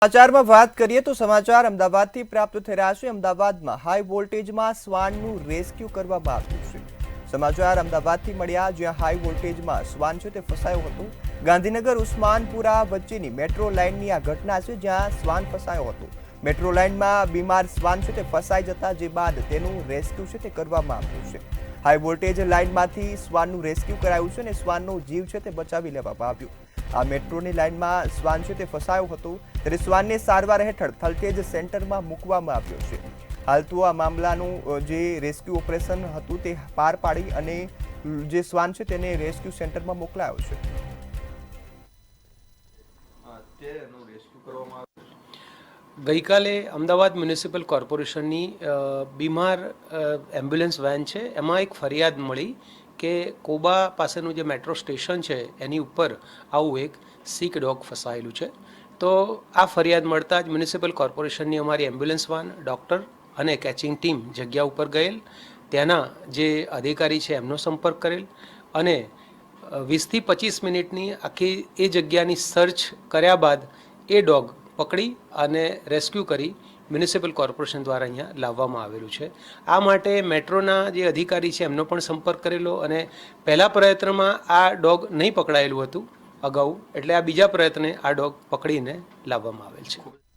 સમાચારમાં વાત કરીએ તો સમાચાર અમદાવાદથી પ્રાપ્ત થઈ રહ્યા છે। અમદાવાદમાં હાઈ વોલ્ટેજમાં શ્વાનનું રેસ્ક્યુ કરવામાં આવ્યું છે। સમાચાર અમદાવાદથી મળ્યા, જ્યાં હાઈ વોલ્ટેજમાં શ્વાન છે તે ફસાયો હતો। ગાંધીનગર ઉસ્માનપુરા વચ્ચેની મેટ્રો લાઇનની આ ઘટના છે, જ્યાં શ્વાન ફસાયો હતો। મેટ્રો લાઇનમાં બીમાર શ્વાન છે તે ફસાઈ જતા જે બાદ તેનું રેસ્ક્યુ છે તે કરવામાં આવ્યું છે। હાઈ વોલ્ટેજ લાઇનમાંથી શ્વાનનું રેસ્ક્યુ કરાયું છે અને શ્વાનનો જીવ છે તે બચાવી લેવામાં આવ્યો। આ મેટ્રોની લાઇનમાં શ્વાન છે તે ફસાયો હતો, ત્યારે શ્વાનને સારવાર હેઠળ થલતેજ સેન્ટરમાં મૂકવામાં આવ્યો છે। હાલ તો આ મામલાનું જે રેસ્ક્યુ ઓપરેશન હતું તે પાર પાડી અને જે શ્વાન છે તેને રેસ્ક્યુ સેન્ટરમાં મોકલાયો છે। ગઈકાલે અમદાવાદ મ્યુનિસિપલ કોર્પોરેશનની બીમાર એમ્બ્યુલન્સ વેન છે, એમાં એક ફરિયાદ મળી કે કોબા પાસેનું જે મેટ્રો સ્ટેશન છે એની ઉપર આવું એક સિક ડોગ ફસાયેલું છે। તો આ ફરિયાદ મળતા જ મ્યુનિસિપલ કોર્પોરેશનની અમારી એમ્બ્યુલન્સ વાન, ડૉક્ટર અને કેચિંગ ટીમ જગ્યા ઉપર ગયેલ, ત્યાંના જે અધિકારી છે એમનો સંપર્ક કરેલ અને 20થી 25 મિનિટની આખી એ જગ્યાની સર્ચ કર્યા બાદ એ ડોગ પકડી અને રેસ્ક્યુ કરી મ્યુનિસિપલ કોર્પોરેશન દ્વારા અહીંયા લાવવામાં આવેલું છે। આ માટે મેટ્રોના જે અધિકારી છે એમનો પણ સંપર્ક કરેલો અને પહેલા પ્રયત્નમાં આ ડોગ નહીં પકડાયેલું હતું અગાઉ, એટલે આ બીજા પ્રયત્ને આ ડોગ પકડીને લાવવામાં આવેલ છે।